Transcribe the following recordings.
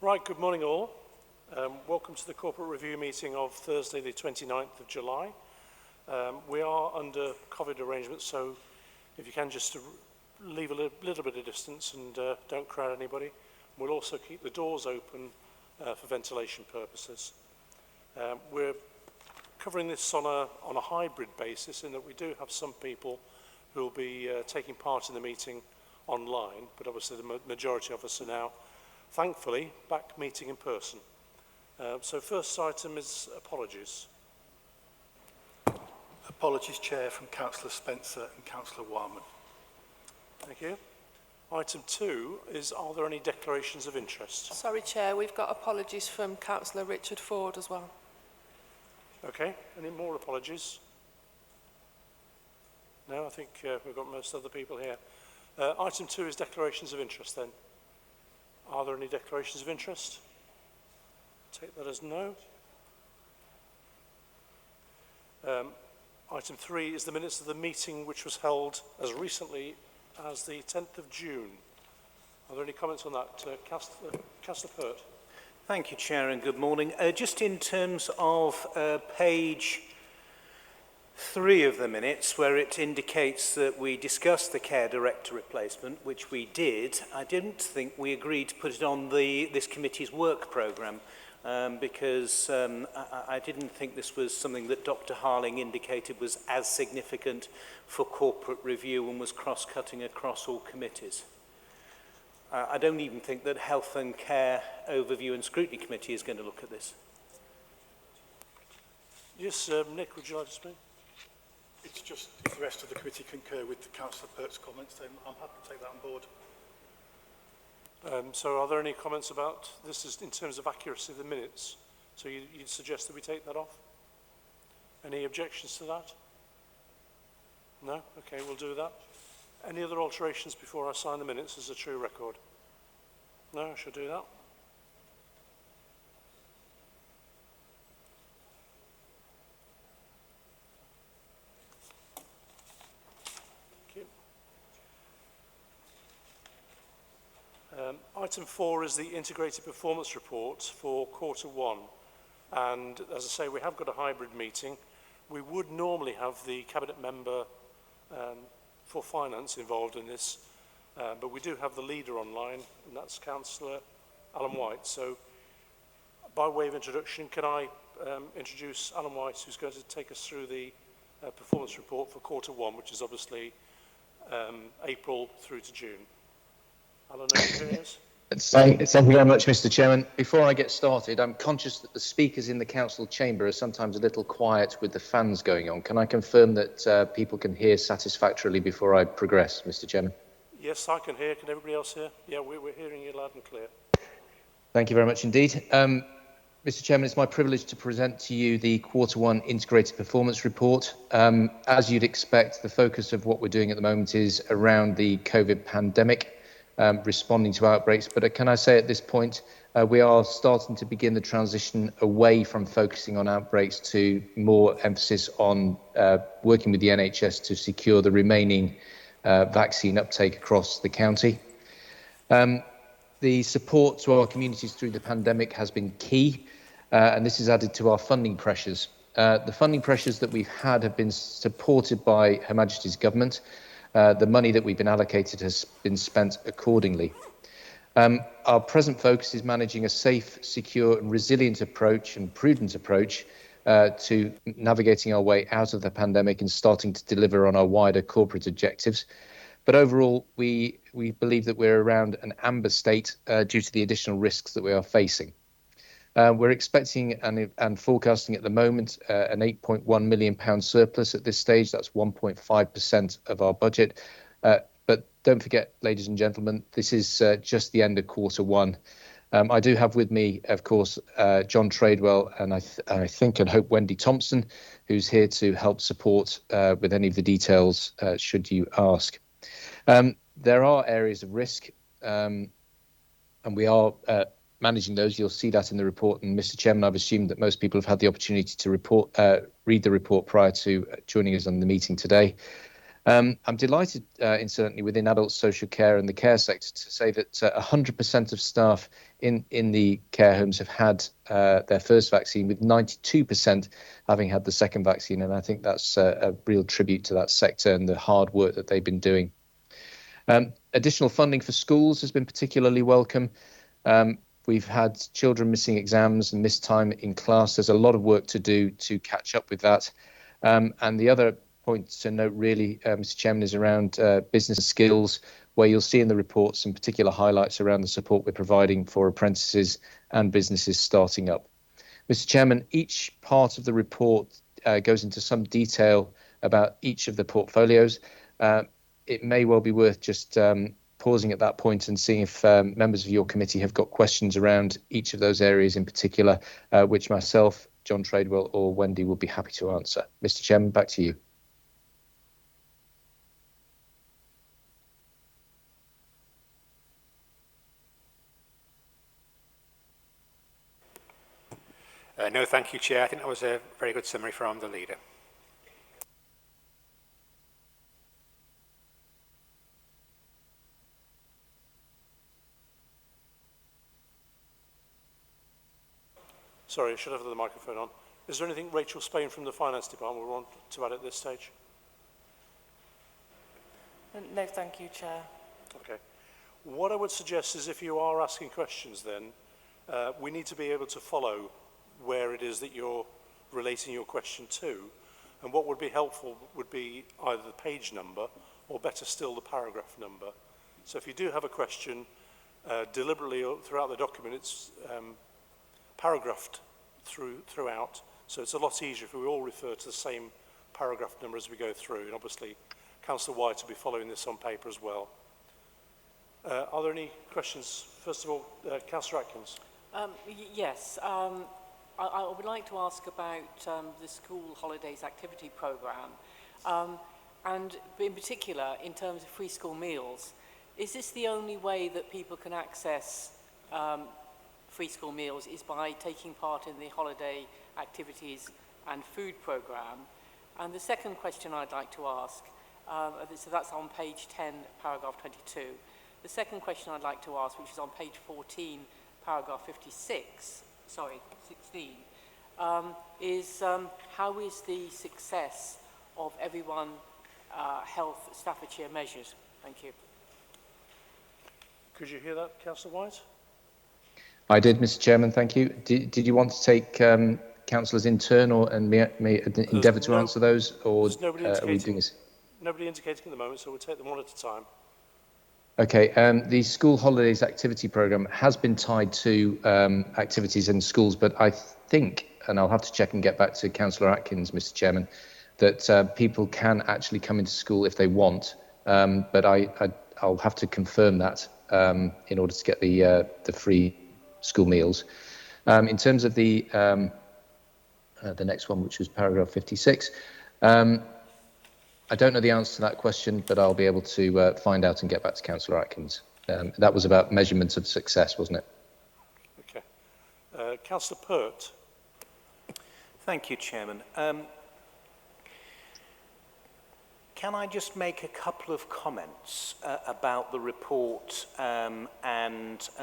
Right, good morning all. Welcome to the corporate review meeting of Thursday the 29th of July. We are under COVID arrangements, so if you can just leave a little bit of distance and don't crowd anybody. We'll also keep the doors open for ventilation purposes. We're covering this on a hybrid basis in that we do have some people who will be taking part in the meeting online, but obviously the majority of us are now, thankfully, back meeting in person. So first item is apologies. Apologies, Chair, from Councillor Spencer and Councillor Warman. Thank you. Item 2 is, are there any declarations of interest? Sorry, Chair, we've got apologies from Councillor Richard Ford as well. Okay, any more apologies? No, I think we've got most other people here. Item 2 is declarations of interest then. Are there any declarations of interest? Take that as no. Item 3 is the minutes of the meeting which was held as recently as the 10th of June. Are there any comments on that? Councillor Pert. Thank you, Chair, and good morning. Just in terms of page 3 of the minutes, where it indicates that we discussed the care director replacement, which we did, I didn't think we agreed to put it on this committee's work programme because I didn't think this was something that Dr. Harling indicated was as significant for corporate review and was cross-cutting across all committees. I don't even think that Health and Care Overview and Scrutiny Committee is going to look at this. Yes, Nick, would you like to speak? It's just if the rest of the committee concur with Councillor Pert's comments, then I'm happy to take that on board. So are there any comments about this is in terms of accuracy of the minutes? So you'd suggest that we take that off? Any objections to that? No? Okay, we'll do that. Any other alterations before I sign the minutes as a true record? No, I shall do that. Item 4 is the integrated performance report for Q1. And as I say, we have got a hybrid meeting. We would normally have the cabinet member for finance involved in this, but we do have the leader online, and that's Councillor Alan White. So by way of introduction, can I introduce Alan White, who's going to take us through the performance report for Q1, which is obviously April through to June. Alan, over to you. Thank you very much, Mr. Chairman. Before I get started, I'm conscious that the speakers in the council chamber are sometimes a little quiet with the fans going on. Can I confirm that people can hear satisfactorily before I progress, Mr. Chairman? Yes, I can hear. Can everybody else hear? Yeah, we're hearing you loud and clear. Thank you very much indeed. Mr. Chairman, it's my privilege to present to you the Q1 Integrated Performance Report. As you'd expect, the focus of what we're doing at the moment is around the COVID pandemic. Responding to outbreaks, but can I say at this point we are starting to begin the transition away from focusing on outbreaks to more emphasis on working with the NHS to secure the remaining vaccine uptake across the county. The support to our communities through the pandemic has been key, and this is added to our funding pressures. The funding pressures that we've had have been supported by Her Majesty's Government. The money that we've been allocated has been spent accordingly. Our present focus is managing a safe, secure and resilient approach and prudent approach to navigating our way out of the pandemic and starting to deliver on our wider corporate objectives. But overall, we believe that we're around an amber state due to the additional risks that we are facing. We're expecting and forecasting at the moment an £8.1 million surplus at this stage. That's 1.5% of our budget. But don't forget, ladies and gentlemen, this is just the end of Q1. I do have with me, of course, John Tradewell and I think and hope Wendy Thompson, who's here to help support with any of the details should you ask. There are areas of risk and we are managing those. You'll see that in the report. And Mr. Chairman, I've assumed that most people have had the opportunity to read the report prior to joining us on the meeting today. I'm delighted, incidentally, within adult social care and the care sector to say that 100% of staff in the care homes have had their first vaccine, with 92% having had the second vaccine. And I think that's a real tribute to that sector and the hard work that they've been doing. Additional funding for schools has been particularly welcome. We've had children missing exams and missed time in class. There's a lot of work to do to catch up with that. And the other point to note really, Mr. Chairman, is around business skills, where you'll see in the report some particular highlights around the support we're providing for apprentices and businesses starting up. Mr. Chairman, each part of the report goes into some detail about each of the portfolios. It may well be worth just pausing at that point and seeing if members of your committee have got questions around each of those areas in particular, which myself, John Tradewell or Wendy will be happy to answer. Mr. Chairman, back to you. No, thank you, Chair. I think that was a very good summary from the leader. Sorry, I should have the microphone on. Is there anything Rachel Spain from the Finance Department will want to add at this stage? No, thank you, Chair. Okay. What I would suggest is if you are asking questions then, we need to be able to follow where it is that you're relating your question to. And what would be helpful would be either the page number or better still the paragraph number. So if you do have a question, deliberately throughout the document, it's paragraphed throughout. So it's a lot easier if we all refer to the same paragraph number as we go through. And obviously, Councillor White will be following this on paper as well. Are there any questions? First of all, Councillor Atkins. Yes. I would like to ask about the school holidays activity programme, and in particular in terms of free school meals. Is this the only way that people can access free school meals, is by taking part in the holiday activities and food programme? And the second question I'd like to ask, so that's on page 10, paragraph 22. The second question I'd like to ask, which is on page 14, paragraph 16, is how is the success of Everyone Health Staffordshire measured? Thank you. Could you hear that, Councillor White? I did, Mr. Chairman, thank you. Did you want to take councillors in turn, and may endeavour to answer those, or are we doing this? Nobody indicating at the moment, so we'll take them one at a time. Okay, the school holidays activity programme has been tied to activities in schools, but I think, and I'll have to check and get back to Councillor Atkins, Mr. Chairman, that people can actually come into school if they want, but I'll have to confirm that in order to get the free school meals. In terms of the next one, which was paragraph 56, I don't know the answer to that question, but I'll be able to find out and get back to Councillor Atkins. That was about measurements of success, wasn't it? Okay. Councillor Pert. Thank you, Chairman. Can I just make a couple of comments about the report and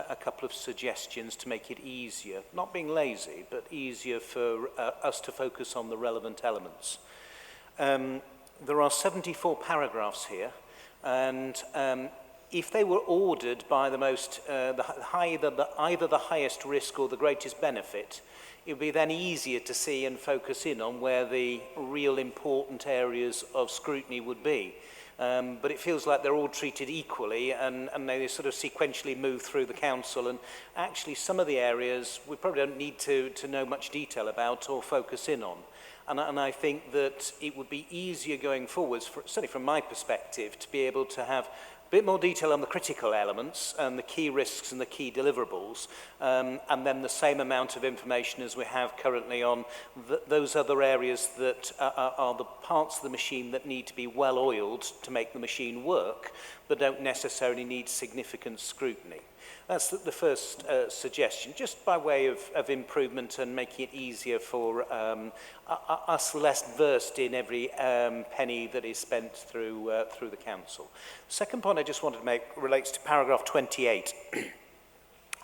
a couple of suggestions to make it easier, not being lazy, but easier for us to focus on the relevant elements. There are 74 paragraphs here, and if they were ordered by the most, either the highest risk or the greatest benefit, it would be then easier to see and focus in on where the real important areas of scrutiny would be. But it feels like they're all treated equally, and they sort of sequentially move through the council, and actually some of the areas we probably don't need to know much detail about or focus in on. And I think that it would be easier going forwards, certainly from my perspective, to be able to have a bit more detail on the critical elements and the key risks and the key deliverables, and then the same amount of information as we have currently on those other areas that are the parts of the machine that need to be well oiled to make the machine work, but don't necessarily need significant scrutiny. That's the first suggestion, just by way of improvement and making it easier for us less versed in every penny that is spent through the council. The second point I just wanted to make relates to paragraph 28.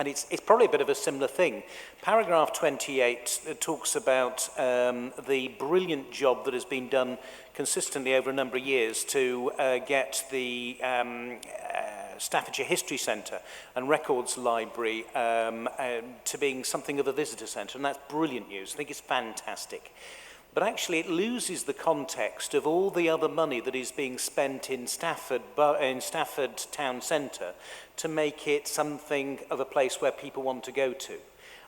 And it's probably a bit of a similar thing. Paragraph 28 talks about the brilliant job that has been done consistently over a number of years to get the Staffordshire History Centre and Records Library to being something of a visitor centre, and that's brilliant news. I think it's fantastic. But actually it loses the context of all the other money that is being spent in Stafford town centre to make it something of a place where people want to go to.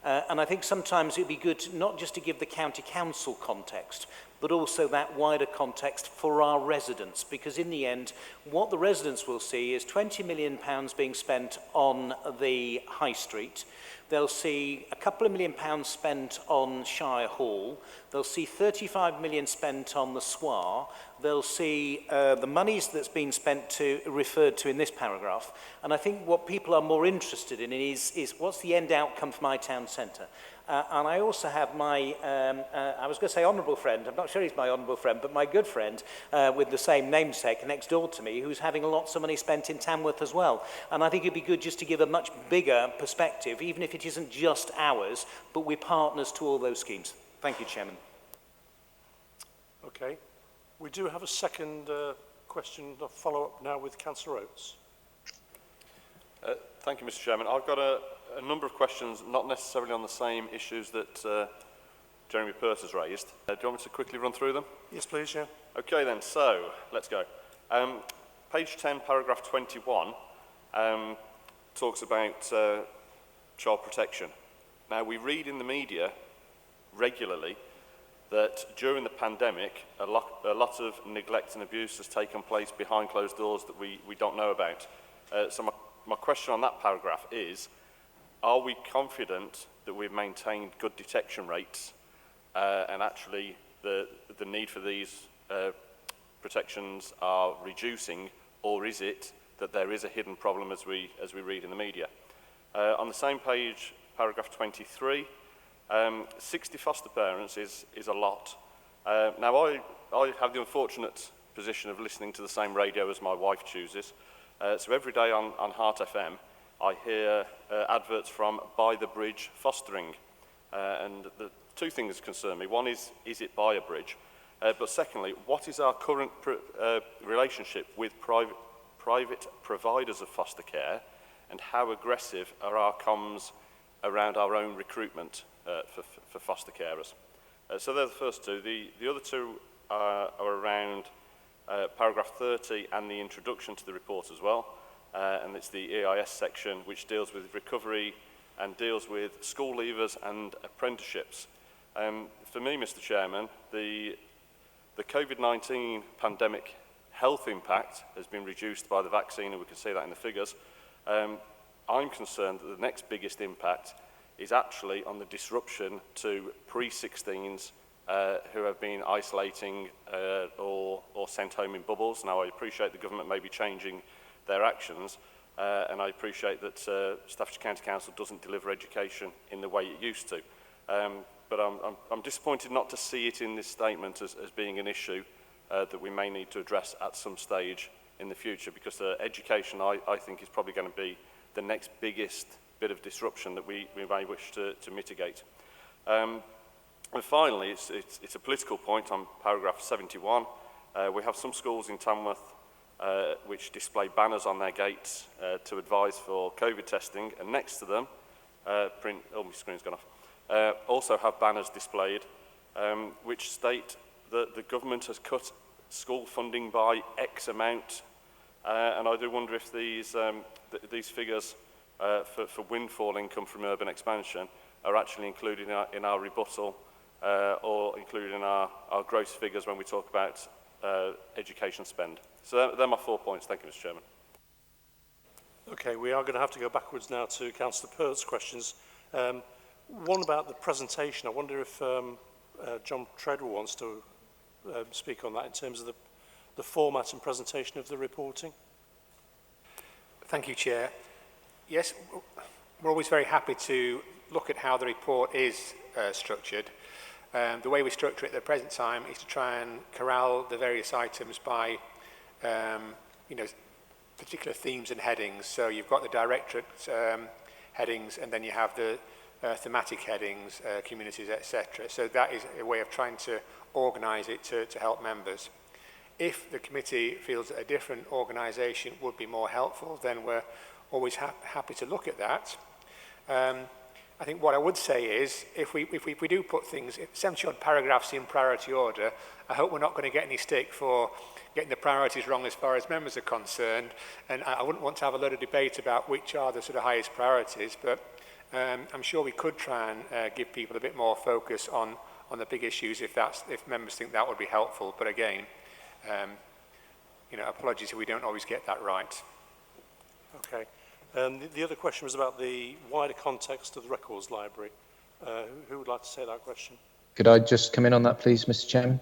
And I think sometimes it would be good not just to give the county council context, but also that wider context for our residents, because in the end, what the residents will see is £20 million being spent on the high street. They'll see a couple of £1 million spent on Shire Hall. They'll see 35 million spent on the SWAR. They'll see the monies that's been spent referred to in this paragraph. And I think what people are more interested in is what's the end outcome for my town centre? And I also have my, I was going to say honourable friend, I'm not sure he's my honourable friend, but my good friend with the same namesake next door to me, who's having lots of money spent in Tamworth as well. And I think it'd be good just to give a much bigger perspective, even if it isn't just ours, but we're partners to all those schemes. Thank you, Chairman. Okay. We do have a second question, a follow-up now with Councillor Oates. Thank you, Mr. Chairman. I've got a number of questions, not necessarily on the same issues that Jeremy Pert has raised. Do you want me to quickly run through them? Yes, please, yeah. Okay then, so let's go. Page 10, paragraph 21, talks about child protection. Now, we read in the media regularly that during the pandemic, a lot of neglect and abuse has taken place behind closed doors that we don't know about. So my question on that paragraph is, are we confident that we've maintained good detection rates and actually the need for these protections are reducing, or is it that there is a hidden problem as we read in the media? On the same page, paragraph 23, 60 foster parents is a lot. Now, I have the unfortunate position of listening to the same radio as my wife chooses. So every day on Heart FM, I hear adverts from By the Bridge Fostering. And the two things concern me. One is it by a bridge? But secondly, what is our current relationship with private providers of foster care, and how aggressive are our comms around our own recruitment for foster carers? So they're the first two. The other two are around paragraph 30 and the introduction to the report as well. And it's the EIS section, which deals with recovery and deals with school leavers and apprenticeships. For me, Mr. Chairman, the COVID-19 pandemic health impact has been reduced by the vaccine, and we can see that in the figures. I'm concerned that the next biggest impact is actually on the disruption to pre-16s who have been isolating or sent home in bubbles. Now, I appreciate the government may be changing their actions, and I appreciate that Staffordshire County Council doesn't deliver education in the way it used to. But I'm disappointed not to see it in this statement as being an issue that we may need to address at some stage in the future, because education, I think, is probably going to be the next biggest bit of disruption that we may wish to mitigate. And finally, it's a political point on paragraph 71. We have some schools in Tamworth which display banners on their gates to advise for COVID testing, and next to them, my screen's gone off, also have banners displayed which state that the government has cut school funding by X amount, and I do wonder if these figures for windfall income from urban expansion are actually included in our rebuttal or included in our gross figures when we talk about education spend. So they're my 4 points. Thank you, Mr. Chairman. Okay, we are going to have to go backwards now to Councillor Pert's questions. One about the presentation. I wonder if John Treadwell wants to speak on that in terms of the format and presentation of the reporting. Thank you, Chair. Yes, we're always very happy to look at how the report is structured. The way we structure it at the present time is to try and corral the various items by, you know, particular themes and headings. So you've got the directorate headings, and then you have the thematic headings, communities, etc. So that is a way of trying to organise it to help members. If the committee feels that a different organisation would be more helpful, then we're always happy to look at that. I think what I would say is, if we do put things, 70-odd paragraphs in priority order, I hope we're not going to get any stick for getting the priorities wrong as far as members are concerned, and I wouldn't want to have a lot of debate about which are the sort of highest priorities, but I'm sure we could try and give people a bit more focus on the big issues if members think that would be helpful. But again, you know, apologies if we don't always get that right. Okay. The other question was about the wider context of the records library. Who would like to say that question? Could I just come in on that, please, Mr. Chairman?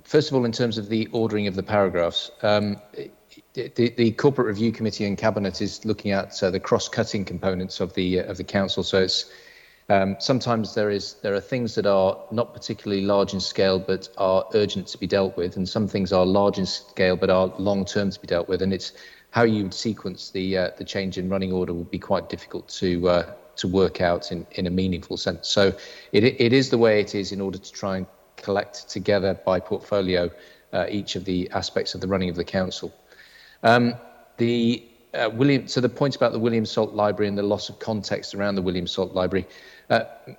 First of all, in terms of the ordering of the paragraphs, the Corporate Review Committee and Cabinet is looking at the cross-cutting components of the council. So it's sometimes there are things that are not particularly large in scale but are urgent to be dealt with, and some things are large in scale but are long-term to be dealt with. And it's how you would sequence the change in running order would be quite difficult to work out in a meaningful sense. So it is the way it is in order to try and collect together by portfolio each of the aspects of the running of the council. So the point about the William Salt Library and the loss of context around the William Salt Library,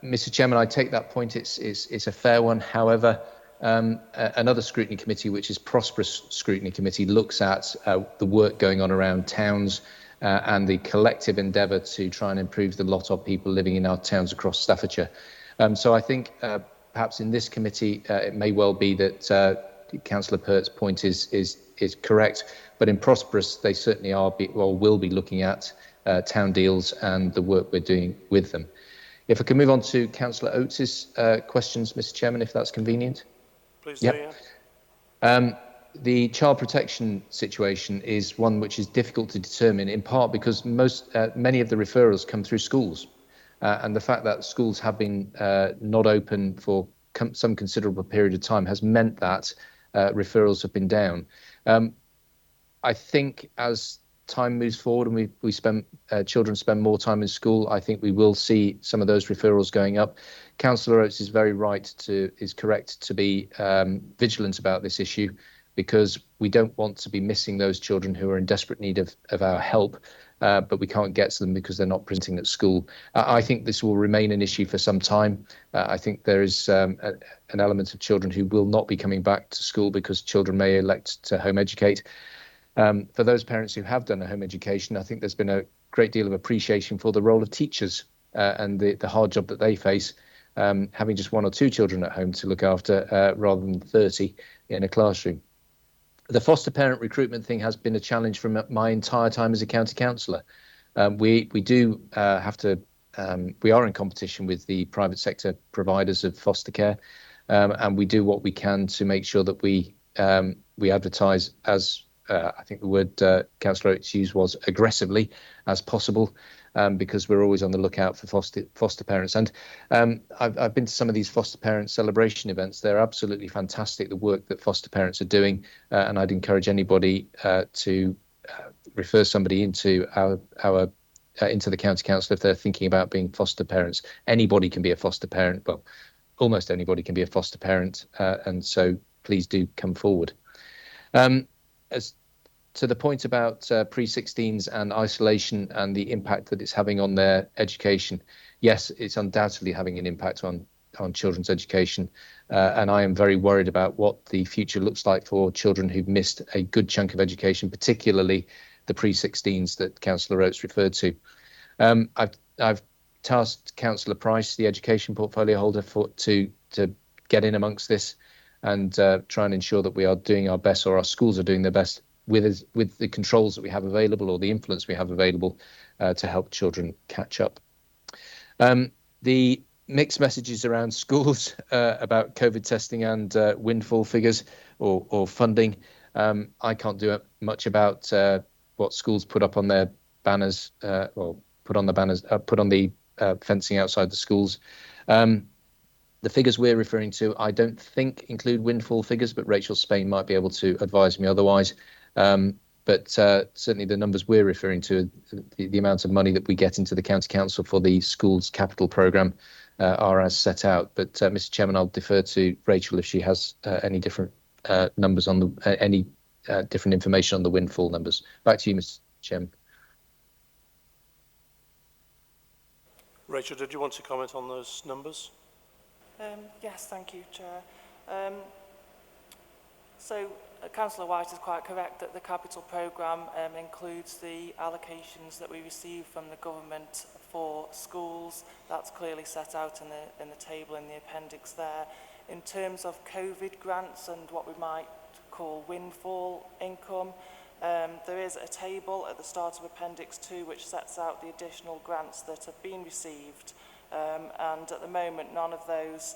Mr. Chairman, I take that point. It's a fair one. However, another scrutiny committee, which is Prosperous Scrutiny Committee, looks at the work going on around towns and the collective endeavour to try and improve the lot of people living in our towns across Staffordshire. So I think perhaps in this committee it may well be that Councillor Pert's point is correct, but in Prosperous they certainly will be looking at town deals and the work we're doing with them. If I can move on to Councillor Oates' questions, Mr. Chairman, if that's convenient. Please do, yeah. The child protection situation is one which is difficult to determine, in part because many of the referrals come through schools, and the fact that schools have been not open for some considerable period of time has meant that referrals have been down. I think as time moves forward and children spend more time in school, I think we will see some of those referrals going up. Councillor Oates is very right is correct to be vigilant about this issue, because we don't want to be missing those children who are in desperate need of our help, but we can't get to them because they're not presenting at school. I think this will remain an issue for some time. I think there is an element of children who will not be coming back to school because children may elect to home educate. For those parents who have done a home education, I think there's been a great deal of appreciation for the role of teachers and the hard job that they face, having just 1 or 2 children at home to look after rather than 30 in a classroom. The foster parent recruitment thing has been a challenge from my entire time as a county councillor. We are in competition with the private sector providers of foster care, and we do what we can to make sure that we advertise as I think the word Councillor Oates used was aggressively as possible, because we're always on the lookout for foster parents. And I've been to some of these foster parent celebration events. They're absolutely fantastic, the work that foster parents are doing, and I'd encourage anybody to refer somebody into into the county council if they're thinking about being foster parents. Anybody can be a foster parent. Well, almost anybody can be a foster parent, and so please do come forward. As to the point about pre-16s and isolation and the impact that it's having on their education, yes, it's undoubtedly having an impact on children's education, and I am very worried about what the future looks like for children who've missed a good chunk of education, particularly the pre-16s that Councillor Oates referred to. I've tasked Councillor Price, the education portfolio holder, to get in amongst this and try and ensure that we are doing our best, or our schools are doing their best with the controls that we have available, or the influence we have available, to help children catch up. The mixed messages around schools about COVID testing and windfall figures or funding, I can't do much about what schools put up on their banners, or put on the banners, put on the fencing outside the schools. The figures we're referring to, I don't think include windfall figures, but Rachel Spain might be able to advise me otherwise. But certainly the numbers we're referring to, the amount of money that we get into the County Council for the schools capital programme are as set out. But Mr. Chairman, I'll defer to Rachel if she has any different numbers on the different information on the windfall numbers. Back to you, Mr. Chairman. Rachel, did you want to comment on those numbers? Yes, thank you, Chair. Councillor White is quite correct that the capital programme includes the allocations that we receive from the government for schools. That's clearly set out in the table in the appendix there. In terms of COVID grants and what we might call windfall income, there is a table at the start of Appendix 2 which sets out the additional grants that have been received. And at the moment, none of those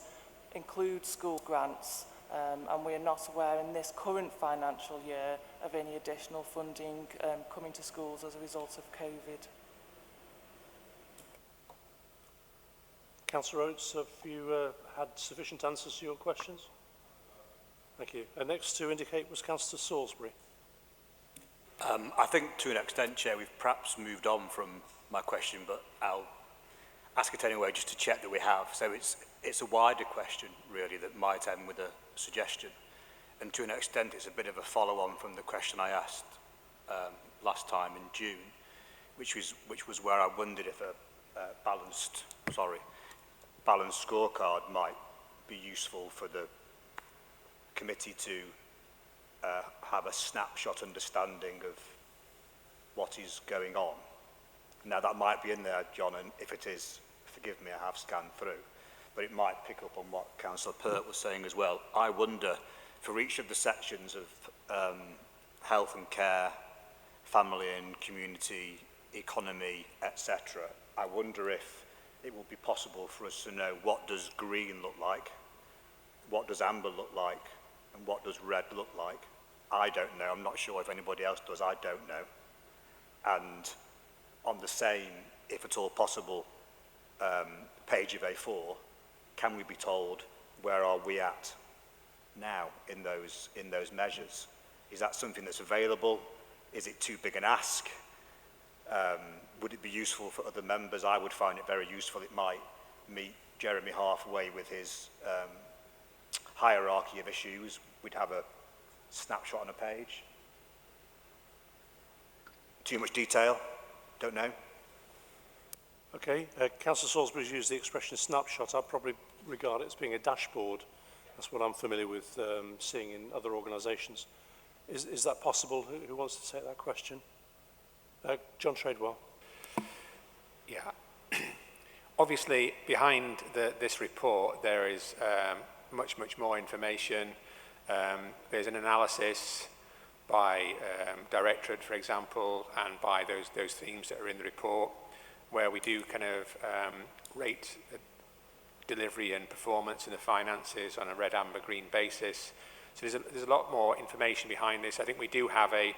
include school grants, and we are not aware in this current financial year of any additional funding coming to schools as a result of COVID. Councillor Oates, have you had sufficient answers to your questions? Thank you. Next to indicate was Councillor Salisbury. I think to an extent, Chair, we've perhaps moved on from my question, but I'll ask it anyway just to check that we have. So it's a wider question really that might end with a suggestion, and to an extent it's a bit of a follow-on from the question I asked last time in June, which was where I wondered if a balanced scorecard might be useful for the committee to have a snapshot understanding of what is going on. Now that might be in there, John, and if it is, forgive me, I have scanned through, but it might pick up on what Councillor Pert was saying as well. I wonder, for each of the sections of health and care, family and community, economy, etc., I wonder if it will be possible for us to know what does green look like, what does amber look like, and what does red look like. I don't know. I'm not sure if anybody else does. I don't know. And on the same, if at all possible, page of A4, can we be told where are we at now in those measures? Is that something that's available? Is it too big an ask? Would it be useful for other members? I would find it very useful. It might meet Jeremy halfway with his hierarchy of issues. We'd have a snapshot on a page. Too much detail? Don't know. Okay, Councillor Salisbury's used the expression snapshot. I'd probably regard it as being a dashboard. That's what I'm familiar with seeing in other organisations. Is that possible? Who wants to take that question? John Tradewell. Yeah. Obviously, behind this report, there is much more information. There's an analysis by directorate, for example, and by those themes that are in the report, where we do kind of rate delivery and performance in the finances on a red, amber, green basis. So there's a lot more information behind this. I think we do have a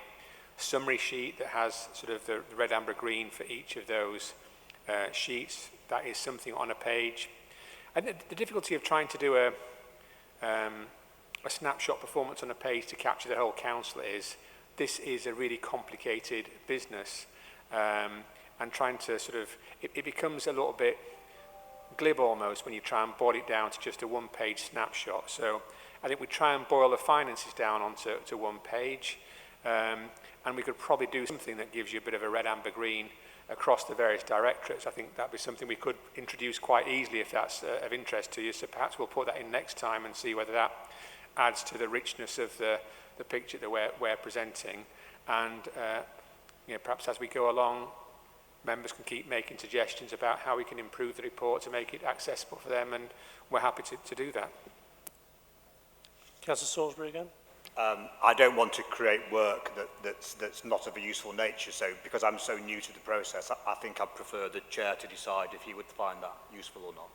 summary sheet that has sort of the red, amber, green for each of those sheets. That is something on a page. And the difficulty of trying to do a snapshot performance on a page to capture the whole council is this is a really complicated business, and trying to sort of it becomes a little bit glib almost when you try and boil it down to just a one-page snapshot. So I think we try and boil the finances down onto one page, and we could probably do something that gives you a bit of a red, amber, green across the various directorates. I think that'd be something we could introduce quite easily if that's of interest to you. So perhaps we'll put that in next time and see whether that adds to the richness of the picture that we're presenting. And perhaps as we go along, members can keep making suggestions about how we can improve the report to make it accessible for them, and we're happy to do that. Councillor Salisbury again. I don't want to create work that's not of a useful nature, so because I'm so new to the process, I think I'd prefer the chair to decide if he would find that useful or not.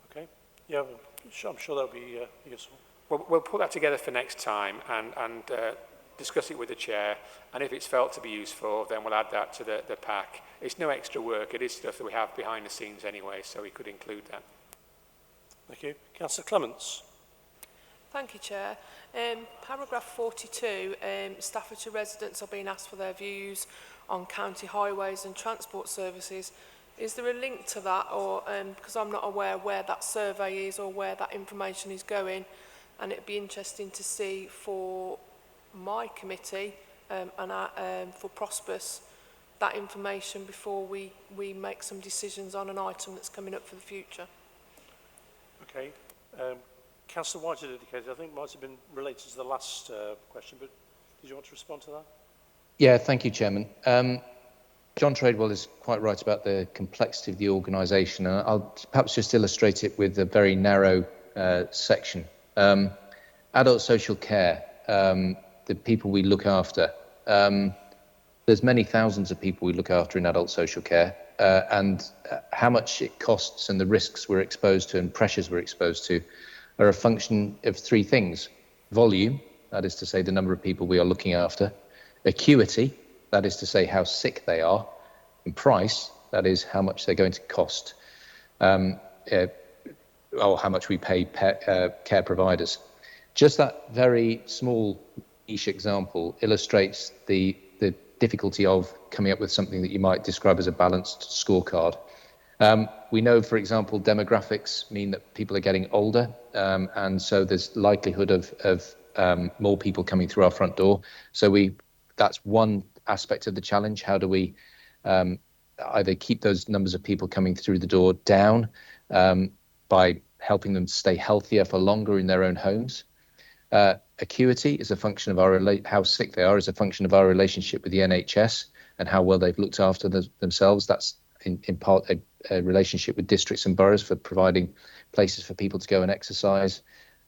Okay. Yeah, I'm sure that'll be useful. We'll put that together for next time, and discuss it with the chair, and if it's felt to be useful, then we'll add that to the pack. It's no extra work. It is stuff that we have behind the scenes anyway, so we could include that. Thank you. Councillor Clements. Thank you, Chair. Paragraph 42, Staffordshire residents are being asked for their views on county highways and transport services. Is there a link to that, or because I'm not aware where that survey is or where that information is going, and it'd be interesting to see for my committee and for Prosperous that information before we make some decisions on an item that's coming up for the future. Okay. Councillor White had indicated, I think it might have been related to the last question, but did you want to respond to that? Yeah, thank you, Chairman. John Tradewell is quite right about the complexity of the organisation, and I'll perhaps just illustrate it with a very narrow section. Adult social care, the people we look after. There's many thousands of people we look after in adult social care, and how much it costs and the risks we're exposed to and pressures we're exposed to are a function of three things. Volume, that is to say the number of people we are looking after. Acuity, that is to say how sick they are. And price, that is how much they're going to cost, or how much we pay care providers. Just that very small niche example illustrates the difficulty of coming up with something that you might describe as a balanced scorecard. We know, for example, demographics mean that people are getting older, and so there's likelihood of more people coming through our front door. So that's one aspect of the challenge. How do we either keep those numbers of people coming through the door down by helping them stay healthier for longer in their own homes? Acuity is a function of how sick they are is a function of our relationship with the NHS and how well they've looked after themselves. That's in part a relationship with districts and boroughs for providing places for people to go and exercise,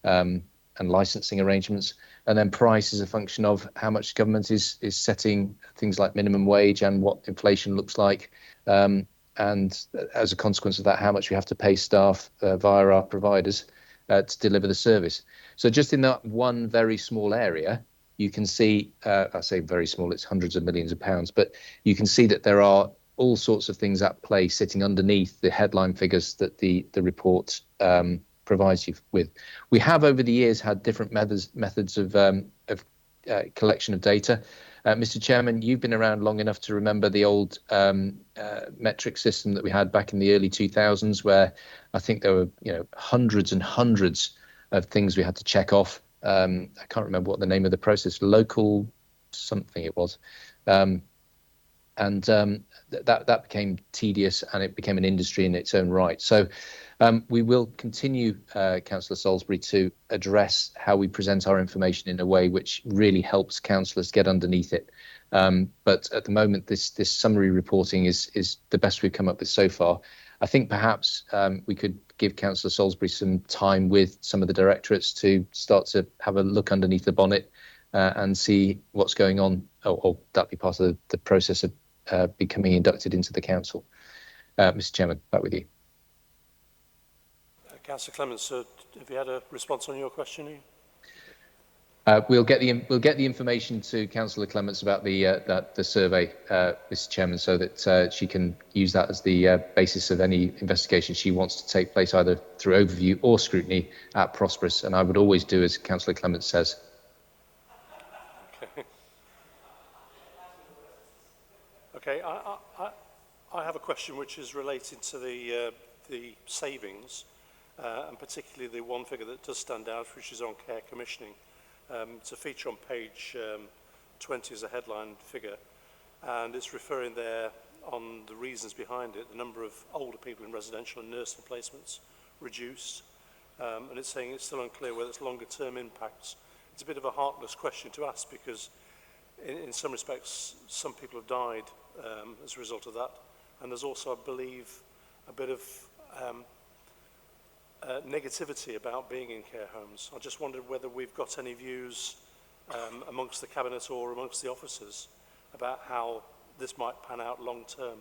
and licensing arrangements. And then price is a function of how much government is setting things like minimum wage and what inflation looks like. And as a consequence of that, how much we have to pay staff via our providers to deliver the service. So just in that one very small area, you can see, I say very small, it's hundreds of millions of pounds, but you can see that there are all sorts of things at play sitting underneath the headline figures that the report provides you with. We have over the years had different methods of collection of data. Mr. Chairman, you've been around long enough to remember the old metric system that we had back in the early 2000s, where I think there were hundreds and hundreds of things we had to check off. I can't remember what the name of the process, local something it was. That became tedious, and it became an industry in its own right. So we will continue, Councillor Salisbury, to address how we present our information in a way which really helps councillors get underneath it. But at the moment, this summary reporting is the best we've come up with so far. I think perhaps we could give Councillor Salisbury some time with some of the directorates to start to have a look underneath the bonnet and see what's going on, or that be part of the process of becoming inducted into the council. Mr. Chairman, back with you. Councillor Clements, have you had a response on your question? We'll get the information to Councillor Clements about the survey, Mr. Chairman, so that she can use that as the basis of any investigation she wants to take place, either through overview or scrutiny at Prosperous. And I would always do as Councillor Clements says. Okay. I have a question which is related to the savings, and particularly the one figure that does stand out, which is on care commissioning. It's a feature on page 20 as a headline figure, and it's referring there on the reasons behind it. The number of older people in residential and nursing placements reduced, and it's saying it's still unclear whether it's longer term impacts. It's a bit of a heartless question to ask, because in some respects some people have died as a result of that, and there's also, I believe, a bit of negativity about being in care homes. I just wondered whether we've got any views amongst the cabinet or amongst the officers about how this might pan out long term.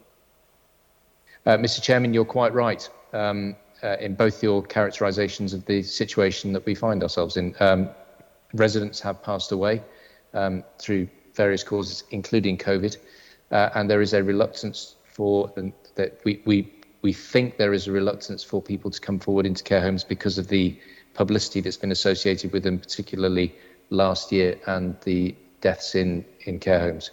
Mr. Chairman, you're quite right in both your characterisations of the situation that we find ourselves in. Residents have passed away. through various causes, including COVID. And there is a reluctance we think there is a reluctance for people to come forward into care homes because of the publicity that's been associated with them, particularly last year, and the deaths in care homes.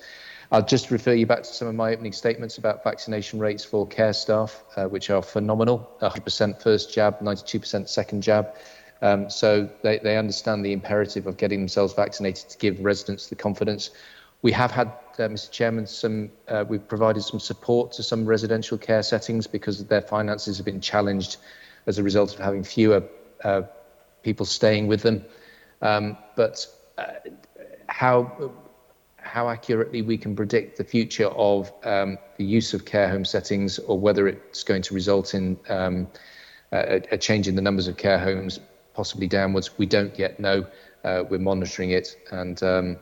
I'll just refer you back to some of my opening statements about vaccination rates for care staff, which are phenomenal, 100% first jab, 92% second jab. So they understand the imperative of getting themselves vaccinated to give residents the confidence. We have had, Mr. Chairman, we've provided some support to some residential care settings because their finances have been challenged as a result of having fewer people staying with them. But how accurately we can predict the future of the use of care home settings, or whether it's going to result in a change in the numbers of care homes, possibly downwards, we don't yet know. We're monitoring it, and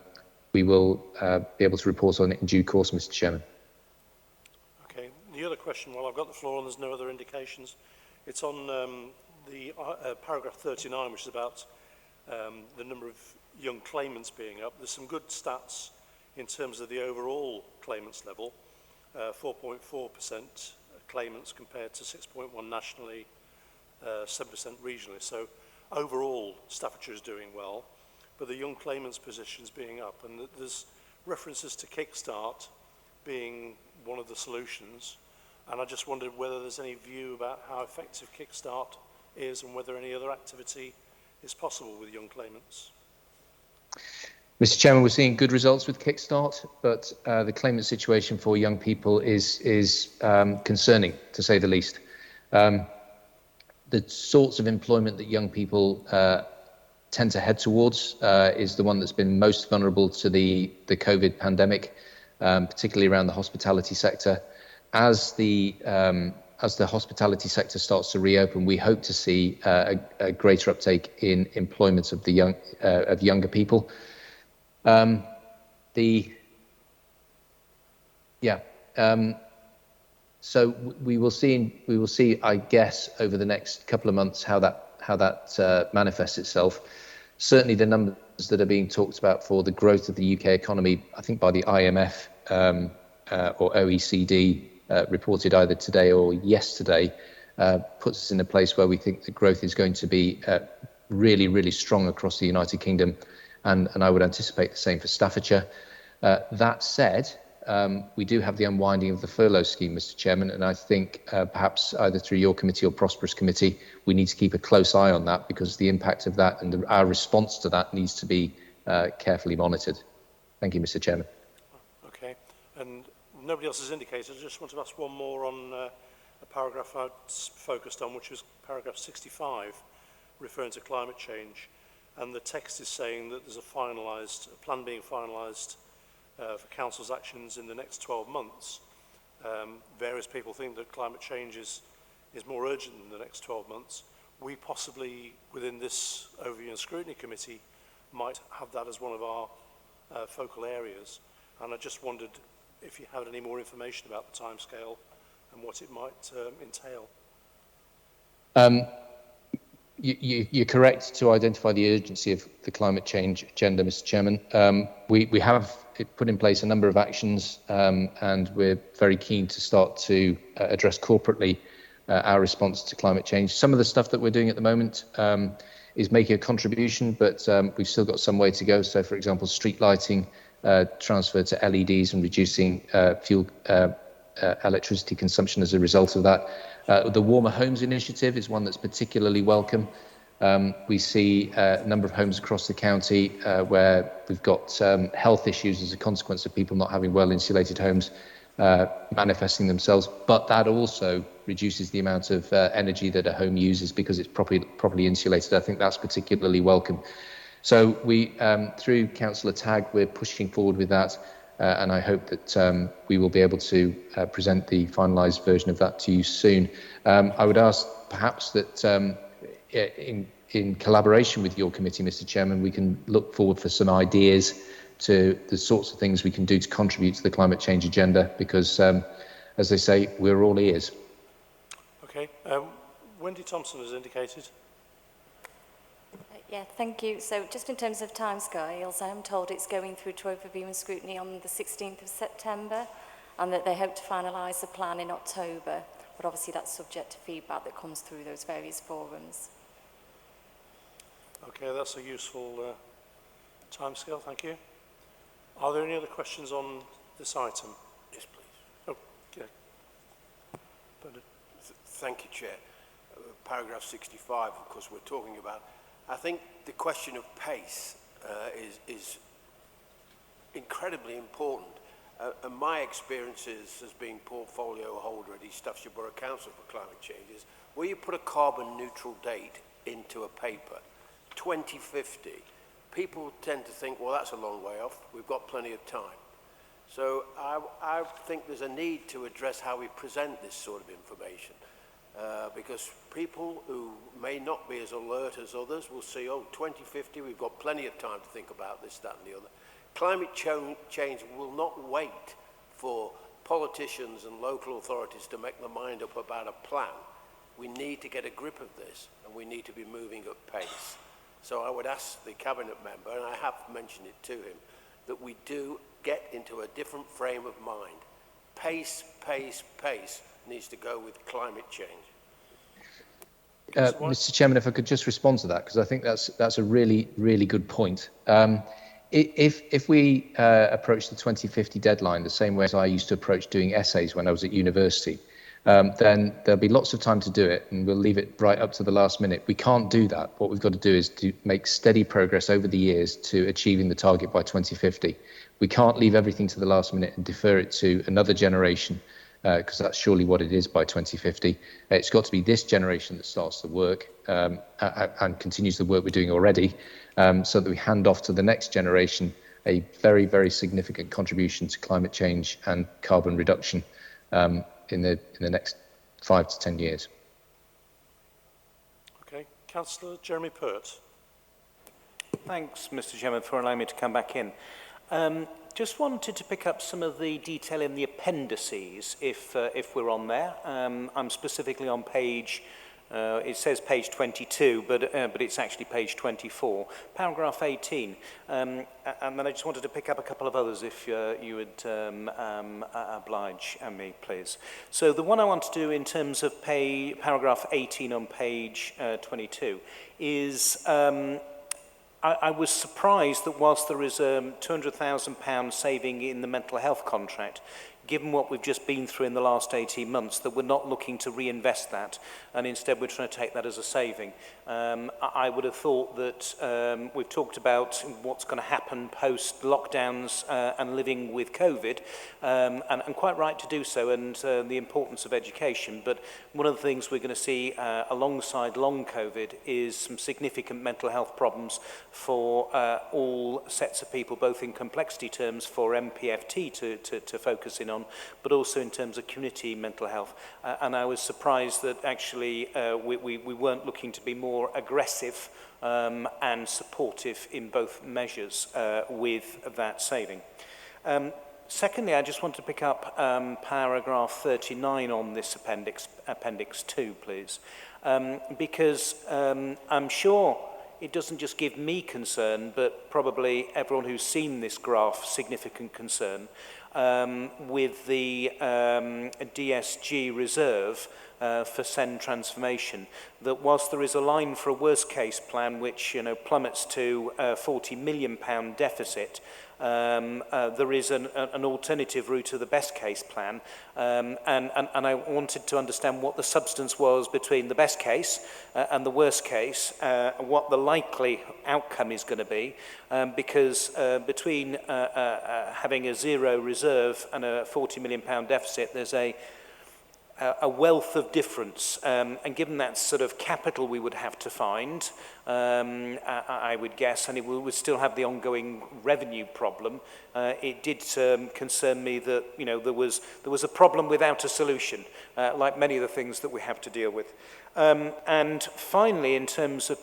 we will be able to report on it in due course, Mr. Chairman. Okay. The other question, while I've got the floor and there's no other indications, it's on the paragraph 39, which is about the number of young claimants being up. There's some good stats in terms of the overall claimants level, 4.4% claimants compared to 6.1% nationally, 7% regionally. So overall, Staffordshire is doing well, but the young claimants' positions being up, and there's references to Kickstart being one of the solutions, and I just wondered whether there's any view about how effective Kickstart is and whether any other activity is possible with young claimants. Mr. Chairman, we're seeing good results with Kickstart, but the claimant situation for young people is concerning, to say the least. The sorts of employment that young people tend to head towards is the one that's been most vulnerable to the COVID pandemic, particularly around the hospitality sector. As the hospitality sector starts to reopen, we hope to see a greater uptake in employment of younger people. So we will see, I guess, over the next couple of months how that manifests itself. Certainly, the numbers that are being talked about for the growth of the UK economy, I think by the IMF or OECD, reported either today or yesterday, puts us in a place where we think the growth is going to be really, really strong across the United Kingdom, and I would anticipate the same for Staffordshire. That said, we do have the unwinding of the furlough scheme, Mr. Chairman, and I think perhaps either through your committee or Prosperous Committee, we need to keep a close eye on that, because the impact of that and our response to that needs to be carefully monitored. Thank you, Mr. Chairman. Okay, and nobody else has indicated. I just want to ask one more on a paragraph I focused on, which was paragraph 65, referring to climate change. And the text is saying that there's a plan being finalised for Council's actions in the next 12 months. Various people think that climate change is more urgent than the next 12 months. We possibly, within this Overview and Scrutiny Committee, might have that as one of our focal areas. And I just wondered if you had any more information about the timescale and what it might entail. You're correct to identify the urgency of the climate change agenda, Mr. Chairman. We have put in place a number of actions, and we're very keen to start to address corporately our response to climate change. Some of the stuff that we're doing at the moment is making a contribution, but we've still got some way to go. So, for example, street lighting, transfer to LEDs, and reducing electricity consumption as a result of that. The Warmer Homes Initiative is one that's particularly welcome. We see a number of homes across the county where we've got health issues as a consequence of people not having well-insulated homes manifesting themselves, but that also reduces the amount of energy that a home uses because it's properly insulated. I think that's particularly welcome. So we, through Councillor Tagg, we're pushing forward with that, and I hope that we will be able to present the finalised version of that to you soon. I would ask perhaps that in collaboration with your committee, Mr. Chairman, we can look forward for some ideas to the sorts of things we can do to contribute to the climate change agenda, because, as they say, we're all ears. Okay. Wendy Thompson has indicated. Yeah, thank you. So just in terms of timescales, I am told it's going through to overview and scrutiny on the 16th of September, and that they hope to finalise the plan in October. But obviously that's subject to feedback that comes through those various forums. Okay, that's a useful timescale, thank you. Are there any other questions on this item? Yes, please. Oh, okay. Thank you, Chair. Paragraph 65, of course, we're talking about. I think the question of pace is incredibly important. And my experiences as being portfolio holder at East Staffordshire Borough Council for climate change is where you put a carbon neutral date into a paper, 2050, people tend to think, well, that's a long way off. We've got plenty of time. So I think there's a need to address how we present this sort of information. Because people who may not be as alert as others will see, oh, 2050, we've got plenty of time to think about this, that, and the other. Climate change will not wait for politicians and local authorities to make their mind up about a plan. We need to get a grip of this, and we need to be moving at pace. So I would ask the Cabinet member, and I have mentioned it to him, that we do get into a different frame of mind. Pace, pace, pace needs to go with climate change. Mr. Chairman, if I could just respond to that, because I think that's a really, really good point. If we approach the 2050 deadline the same way as I used to approach doing essays when I was at university, then there'll be lots of time to do it, and we'll leave it right up to the last minute. We can't do that. What we've got to do is to make steady progress over the years to achieving the target by 2050. We can't leave everything to the last minute and defer it to another generation, because that's surely what it is by 2050. It's got to be this generation that starts the work and continues the work we're doing already, so that we hand off to the next generation a very, very significant contribution to climate change and carbon reduction in the next 5 to 10 years. Okay, Councillor Jeremy Pert. Thanks, Mr. Chairman, for allowing me to come back in. Just wanted to pick up some of the detail in the appendices, if we're on there. I'm specifically on page, it says page 22, but it's actually page 24, paragraph 18. And then I just wanted to pick up a couple of others, if you would oblige me, please. So the one I want to do in terms of paragraph 18 on page 22 is... I was surprised that whilst there is a £200,000 saving in the mental health contract, given what we've just been through in the last 18 months, that we're not looking to reinvest that, and instead we're trying to take that as a saving. I would have thought that we've talked about what's going to happen post-lockdowns and living with COVID, and quite right to do so, and the importance of education. But one of the things we're going to see alongside long COVID is some significant mental health problems for all sets of people, both in complexity terms for MPFT to focus in on, but also in terms of community mental health. And I was surprised that actually we weren't looking to be more aggressive and supportive in both measures with that saving. Secondly, I just want to pick up paragraph 39 on this appendix 2, please, because I'm sure it doesn't just give me concern, but probably everyone who's seen this graph, significant concern, with the DSG reserve for SEND transformation, that whilst there is a line for a worst case plan which plummets to a £40 million deficit, there is an alternative route to the best case plan, and I wanted to understand what the substance was between the best case and the worst case, what the likely outcome is going to be, because between having a zero reserve and a £40 million deficit, there's a wealth of difference, and given that sort of capital we would have to find, I would guess, and it would still have the ongoing revenue problem. It did concern me that there was a problem without a solution, like many of the things that we have to deal with. And finally, in terms of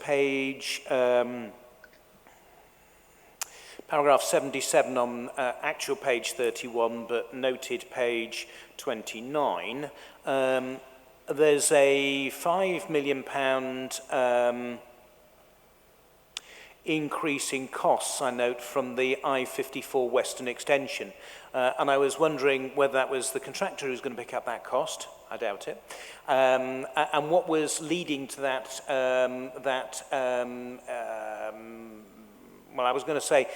paragraph 77 on actual page 31, but noted page 29, there's a £5 million increase in costs, I note, from the I-54 Western Extension. And I was wondering whether that was the contractor who's going to pick up that cost. I doubt it. And what was leading to that, well, I was going to say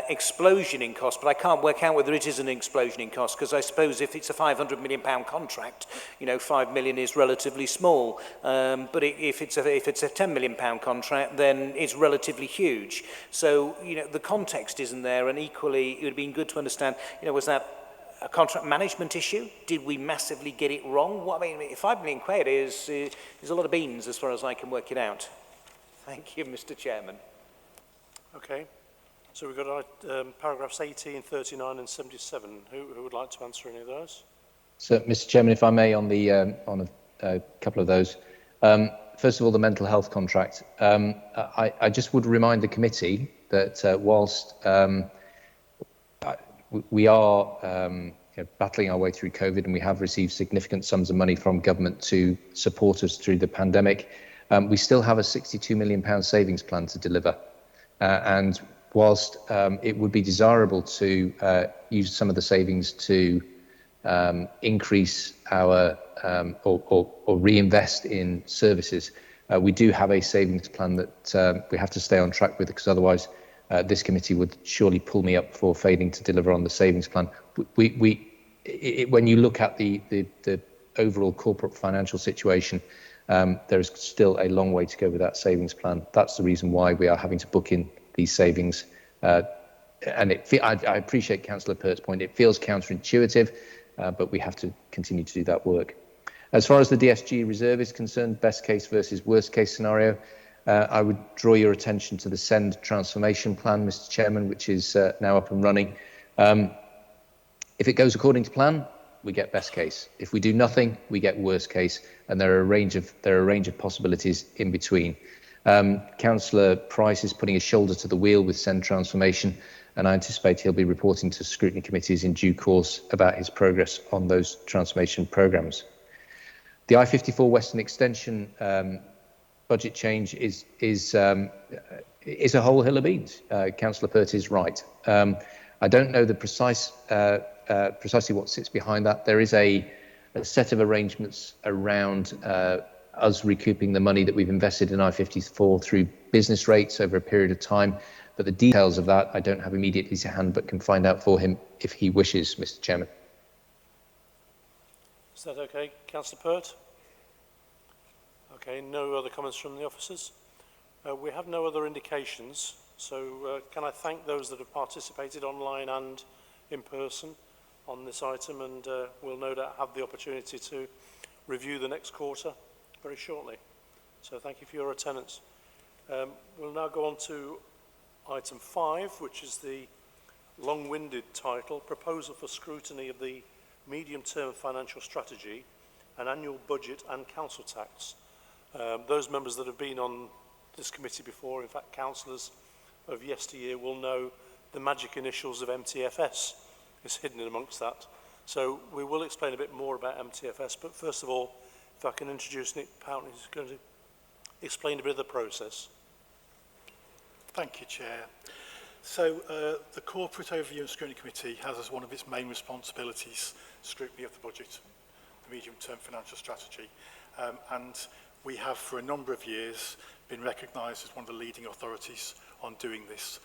explosion in cost, but I can't work out whether it is an explosion in cost, because I suppose if it's a £500 million contract, you know, 5 million is relatively small. But if it's a £10 million contract, then it's relatively huge. So, you know, the context isn't there, and equally, it would have been good to understand, you know, was that a contract management issue? Did we massively get it wrong? What, I mean, 5 million quid is a lot of beans as far as I can work it out. Thank you, Mr. Chairman. Okay, so we've got paragraphs 18, 39 and 77. Who would like to answer any of those? So, Mr. Chairman, if I may, on a couple of those. First of all, the mental health contract. I just would remind the committee that whilst we are battling our way through COVID, and we have received significant sums of money from government to support us through the pandemic, we still have a £62 million savings plan to deliver. And whilst it would be desirable to use some of the savings to increase our or reinvest in services, we do have a savings plan that we have to stay on track with, because otherwise this committee would surely pull me up for failing to deliver on the savings plan. When you look at the overall corporate financial situation, there is still a long way to go with that savings plan. That's the reason why we are having to book in these savings. And I appreciate Councillor Pert's point. It feels counterintuitive, but we have to continue to do that work. As far as the DSG reserve is concerned, best case versus worst case scenario, I would draw your attention to the SEND transformation plan, Mr. Chairman, which is now up and running. If it goes according to plan, we get best case. If we do nothing, we get worst case, and there are a range of possibilities in between. Councillor Price is putting his shoulder to the wheel with SEND transformation, and I anticipate he'll be reporting to scrutiny committees in due course about his progress on those transformation programmes. The I-54 Western Extension budget change is a whole hill of beans. Councillor Pert is right. I don't know the precisely what sits behind that. There is a set of arrangements around us recouping the money that we've invested in I-54 through business rates over a period of time, but the details of that I don't have immediately to hand, but can find out for him if he wishes, Mr. Chairman. Is that okay, Councillor Pert? Okay, no other comments from the officers? We have no other indications, so can I thank those that have participated online and in person on this item, and we'll no doubt have the opportunity to review the next quarter very shortly. So thank you for your attendance. We'll now go on to item 5, which is the long-winded title, Proposal for Scrutiny of the Medium-Term Financial Strategy and Annual Budget and Council Tax. Those members that have been on this committee before, in fact councillors of yesteryear, will know the magic initials of MTFS is hidden in amongst that. So we will explain a bit more about MTFS, but first of all, if I can introduce Nick Pountney, who's going to explain a bit of the process. Thank you, Chair. So the Corporate Overview and Scrutiny Committee has as one of its main responsibilities scrutiny of the budget, the medium-term financial strategy, and we have for a number of years been recognised as one of the leading authorities on doing this.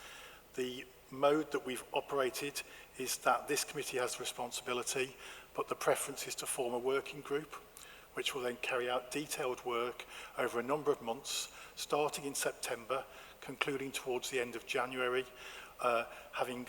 The mode that we've operated is that this committee has the responsibility, but the preference is to form a working group, which will then carry out detailed work over a number of months, starting in September, concluding towards the end of January, having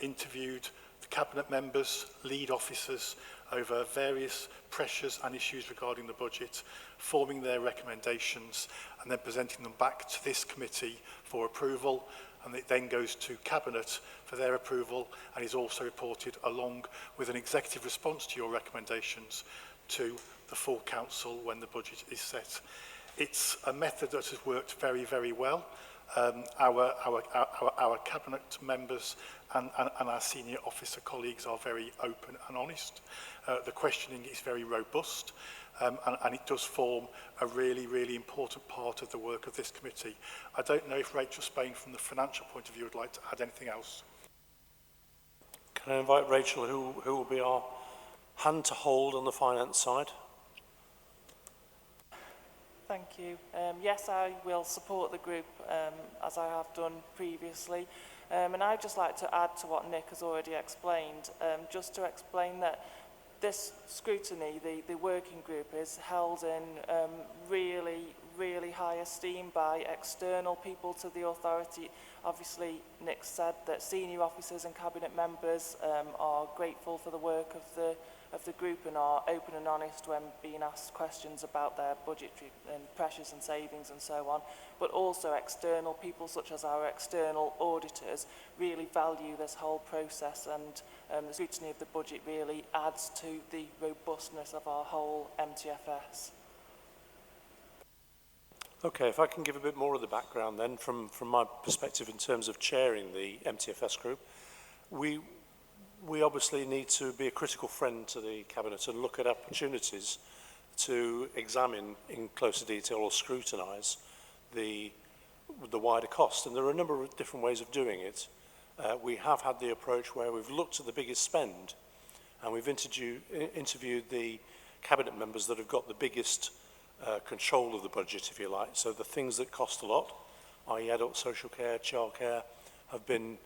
interviewed the Cabinet members, lead officers over various pressures and issues regarding the budget, forming their recommendations and then presenting them back to this committee for approval, and it then goes to Cabinet for their approval and is also reported along with an executive response to your recommendations to the full council when the budget is set. It's a method that has worked very, very well. Our Cabinet members and our senior officer colleagues are very open and honest. The questioning is very robust, and it does form a really, really important part of the work of this committee. I don't know if Rachel Spain, from the financial point of view, would like to add anything else. Can I invite Rachel, who will be our hand to hold on the finance side? Thank you. Yes, I will support the group as I have done previously. And I'd just like to add to what Nick has already explained, just to explain that this scrutiny, the working group, is held in really high esteem by external people to the authority. Obviously, Nick said that senior officers and cabinet members are grateful for the work of the group and are open and honest when being asked questions about their budgetary and pressures and savings and so on. But also external people, such as our external auditors, really value this whole process, and the scrutiny of the budget really adds to the robustness of our whole MTFS. Okay, if I can give a bit more of the background then from my perspective in terms of chairing the MTFS group, we obviously need to be a critical friend to the Cabinet and look at opportunities to examine in closer detail or scrutinise the wider cost. And there are a number of different ways of doing it. We have had the approach where we've looked at the biggest spend and we've interviewed the Cabinet members that have got the biggest control of the budget, if you like. So the things that cost a lot, i.e. adult social care, childcare, have been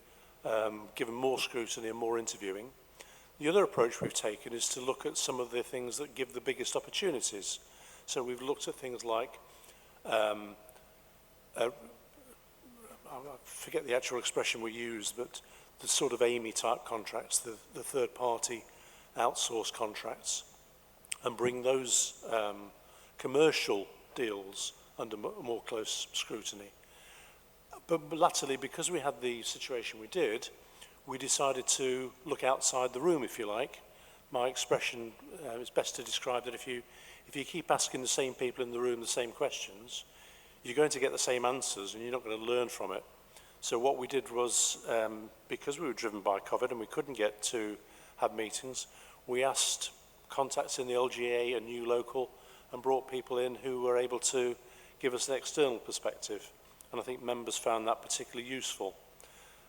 given more scrutiny and more interviewing. The other approach we've taken is to look at some of the things that give the biggest opportunities. So we've looked at things like, I forget the actual expression we used, but the sort of Amy type contracts, the third party outsource contracts, and bring those commercial deals under more close scrutiny. But latterly, because we had the situation we did, we decided to look outside the room, if you like. My expression is best to describe that if you keep asking the same people in the room the same questions, you're going to get the same answers and you're not going to learn from it. So what we did was, because we were driven by COVID and we couldn't get to have meetings, we asked contacts in the LGA and New Local and brought people in who were able to give us an external perspective. And I think members found that particularly useful.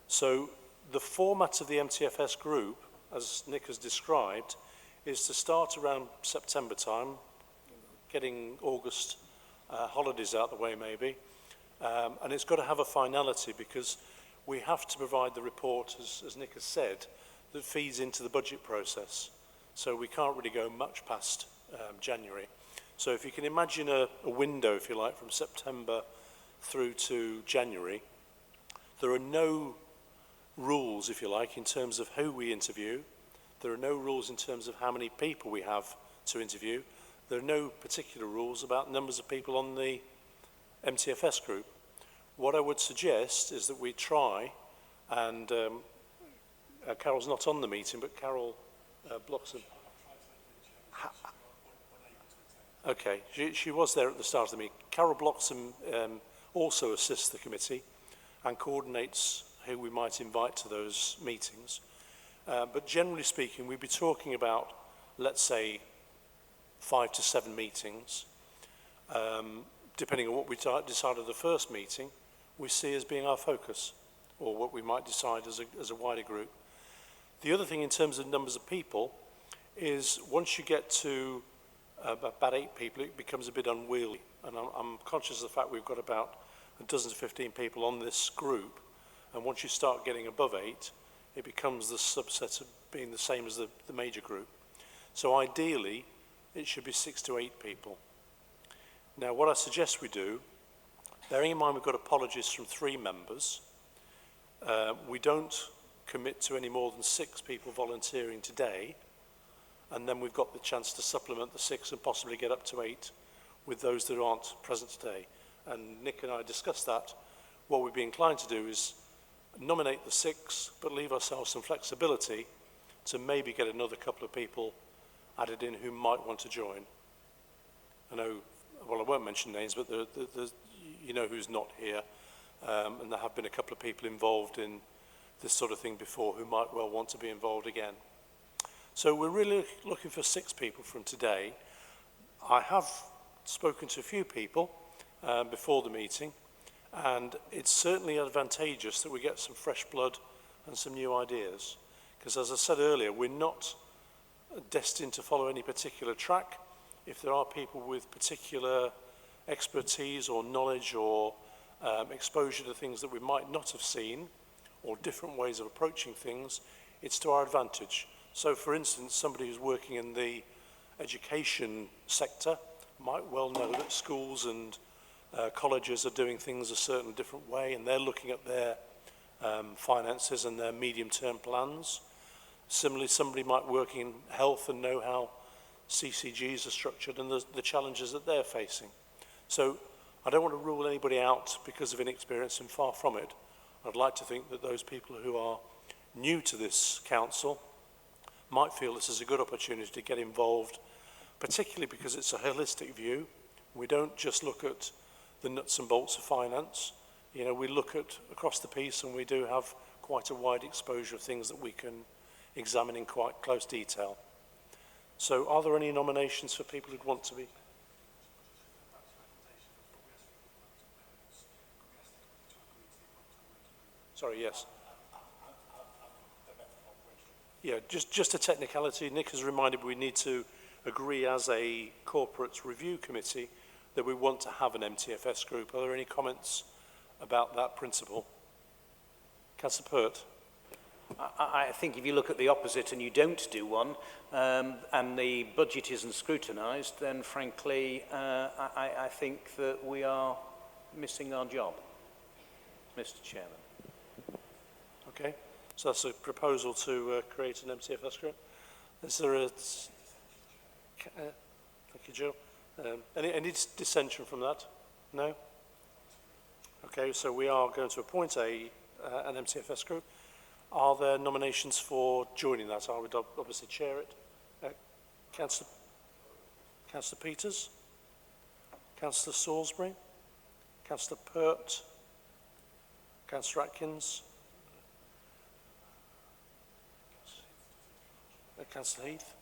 So the format of the MTFS group, as Nick has described, is to start around September time, getting August holidays out the way maybe, and it's got to have a finality because we have to provide the report, as Nick has said, that feeds into the budget process. So we can't really go much past January. So if you can imagine a window, if you like, from September through to January, there are no rules, if you like, in terms of who we interview. There are no rules in terms of how many people we have to interview. There are no particular rules about numbers of people on the MTFS group. What I would suggest is that we try, and Carol's not on the meeting, but Carol Bloxham. Okay, she was there at the start of the meeting. Carol Bloxham also assists the committee and coordinates who we might invite to those meetings. But generally speaking, we'd be talking about, let's say, 5 to 7 meetings. Depending on what we decide at the first meeting, we see as being our focus, or what we might decide as a wider group. The other thing in terms of numbers of people is once you get to about 8 people, it becomes a bit unwieldy. And I'm conscious of the fact we've got about a dozen to 15 people on this group. And once you start getting above 8, it becomes the subset of being the same as the major group. So ideally, it should be 6 to 8 people. Now, what I suggest we do, bearing in mind we've got apologies from 3 members, we don't commit to any more than 6 people volunteering today, and then we've got the chance to supplement the 6 and possibly get up to 8 with those that aren't present today. And Nick and I discussed that. What we'd be inclined to do is nominate the 6, but leave ourselves some flexibility to maybe get another couple of people added in who might want to join. I know, well, I won't mention names, but you know who's not here, and there have been a couple of people involved in this sort of thing before who might well want to be involved again. So we're really looking for 6 people from today. I have spoken to a few people before the meeting, and it's certainly advantageous that we get some fresh blood and some new ideas. Because as I said earlier, we're not destined to follow any particular track. If there are people with particular expertise or knowledge or exposure to things that we might not have seen, or different ways of approaching things, it's to our advantage. So for instance, somebody who's working in the education sector might well know that schools and colleges are doing things a certain different way, and they're looking at their finances and their medium-term plans. Similarly, somebody might work in health and know how CCGs are structured and the challenges that they're facing. So I don't want to rule anybody out because of inexperience, and far from it. I'd like to think that those people who are new to this council might feel this is a good opportunity to get involved, particularly because it's a holistic view. We don't just look at the nuts and bolts of finance. You know, we look at across the piece, and we do have quite a wide exposure of things that we can examine in quite close detail. So are there any nominations for people who'd want to be? Sorry, yes. Yeah, just a technicality. Nick has reminded me we need to agree as a corporate review committee that we want to have an MTFS group. Are there any comments about that principle? Councillor Pert. I think if you look at the opposite and you don't do one, and the budget isn't scrutinised, then frankly, I think that we are missing our job, Mr. Chairman. Okay, so that's a proposal to create an MTFS group. Is there a... thank you, Joe. Any dissension from that? No? Okay, so we are going to appoint an MTFS group. Are there nominations for joining that? I would obviously chair it. Councillor Peters? Councillor Salisbury? Councillor Pert? Councillor Atkins? Councillor Heath?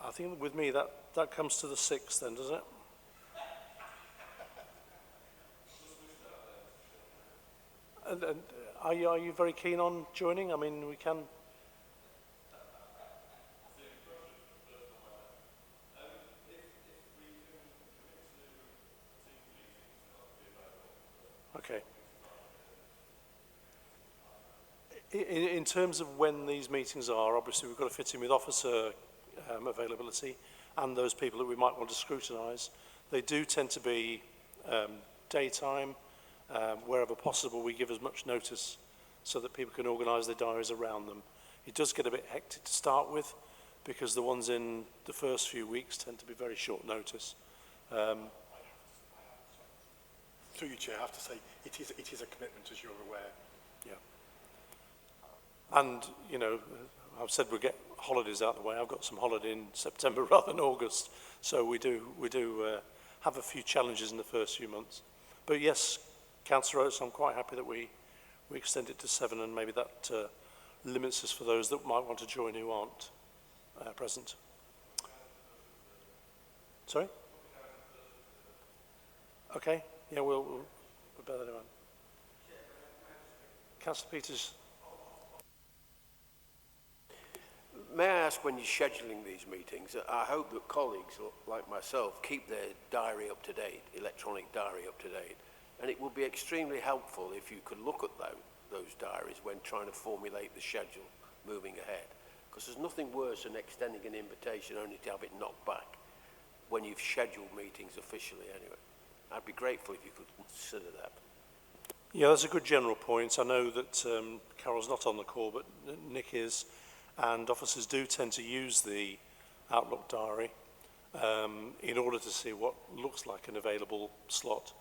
I think with me that comes to the 6th then, does it? And are you very keen on joining? I mean, we can... Okay. In terms of when these meetings are, obviously we've got to fit in with officer availability and those people that we might want to scrutinise. They do tend to be daytime. Wherever possible, we give as much notice so that people can organise their diaries around them. It does get a bit hectic to start with because the ones in the first few weeks tend to be very short notice. Through you, Chair, I have to say it is a commitment, as you're aware. Yeah. And, you know, I've said we'll get holidays out of the way. I've got some holiday in September rather than August. So we do have a few challenges in the first few months. But yes, Councillor Oates, I'm quite happy that we extend it to 7, and maybe that limits us for those that might want to join who aren't present. Sorry? Okay, yeah, we'll bear that in mind. Councillor Peters. May I ask, when you're scheduling these meetings, I hope that colleagues like myself keep their diary up to date, electronic diary up to date, and it would be extremely helpful if you could look at those diaries when trying to formulate the schedule moving ahead, because there's nothing worse than extending an invitation only to have it knocked back when you've scheduled meetings officially anyway. I'd be grateful if you could consider that. Yeah, that's a good general point. I know that Carol's not on the call, but Nick is. And officers do tend to use the Outlook diary in order to see what looks like an available slot.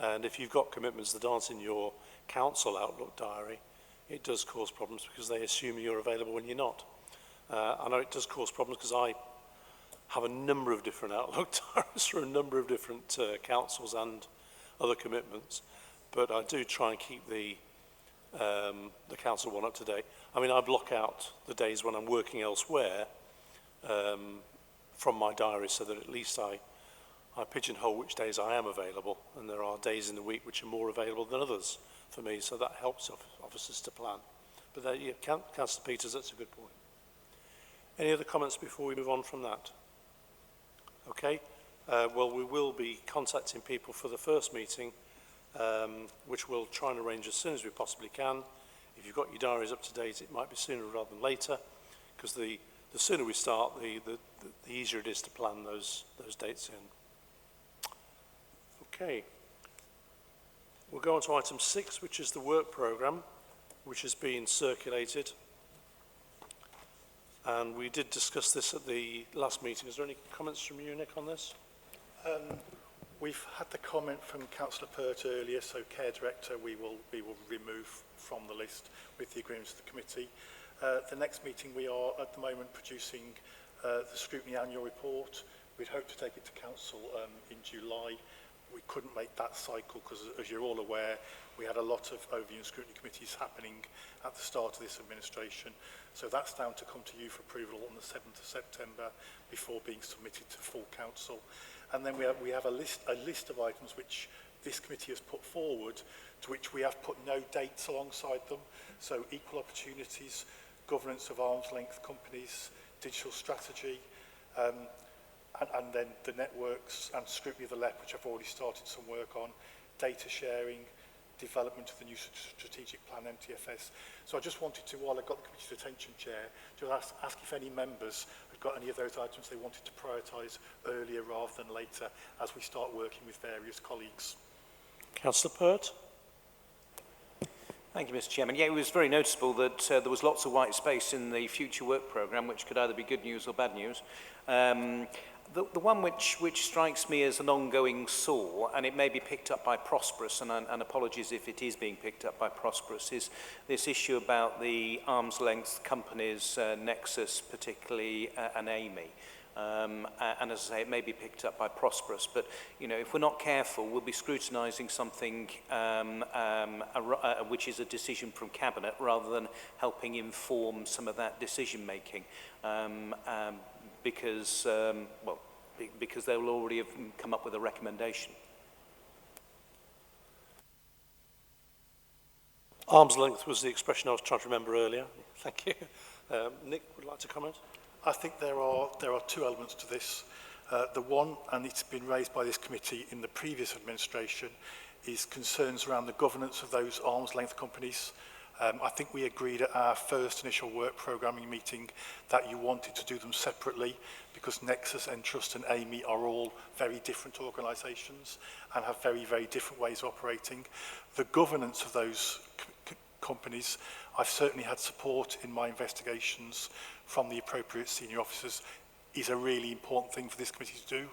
And if you've got commitments that aren't in your council Outlook diary, it does cause problems because they assume you're available when you're not. I know it does cause problems because I have a number of different Outlook diaries for a number of different councils and other commitments, but I do try and keep the council one up to date. I mean, I block out the days when I'm working elsewhere from my diary so that at least I pigeonhole which days I am available, and there are days in the week which are more available than others for me, so that helps officers to plan. But yeah, Councillor Peters, that's a good point. Any other comments before we move on from that? Okay, well, we will be contacting people for the first meeting, which we'll try and arrange as soon as we possibly can. If you've got your diaries up to date, it might be sooner rather than later, because the sooner we start, the easier it is to plan those dates in. Okay. We'll go on to item 6, which is the work programme, which has been circulated. And we did discuss this at the last meeting. Is there any comments from you, Nick, on this? We've had the comment from Councillor Pert earlier, so Care Director we will remove from the list with the agreement of the committee. The next meeting we are at the moment producing the Scrutiny annual report. We'd hope to take it to Council in July. We couldn't make that cycle because, as you're all aware, we had a lot of overview and scrutiny committees happening at the start of this administration. So that's down to come to you for approval on the 7th of September before being submitted to full council. And then we have a list of items which this committee has put forward, to which we have put no dates alongside them. So equal opportunities, governance of arm's length companies, digital strategy, and then the networks and scrutiny of the LEP, which I've already started some work on, data sharing, development of the new strategic plan, MTFS. So I just wanted to, while I got the committee's attention, Chair, to ask if any members had got any of those items they wanted to prioritise earlier rather than later as we start working with various colleagues. Councillor Pert? Thank you, Mr. Chairman. Yeah, it was very noticeable that there was lots of white space in the future work programme, which could either be good news or bad news. The one which strikes me as an ongoing sore, and it may be picked up by Prosperous, and apologies if it is being picked up by Prosperous, is this issue about the arm's length companies, Nexus particularly, and Amy. And as I say, it may be picked up by Prosperous, but you know, if we're not careful, we'll be scrutinising something which is a decision from Cabinet rather than helping inform some of that decision making. Because they will already have come up with a recommendation. Arm's length was the expression I was trying to remember earlier. Thank you. Nick would like to comment? I think there are two elements to this. The one, and it's been raised by this committee in the previous administration, is concerns around the governance of those arm's length companies. I think we agreed at our first initial work programming meeting that you wanted to do them separately because Nexus, Entrust and Amy are all very different organisations and have very, very different ways of operating. The governance of those companies, I've certainly had support in my investigations from the appropriate senior officers, is a really important thing for this committee to do.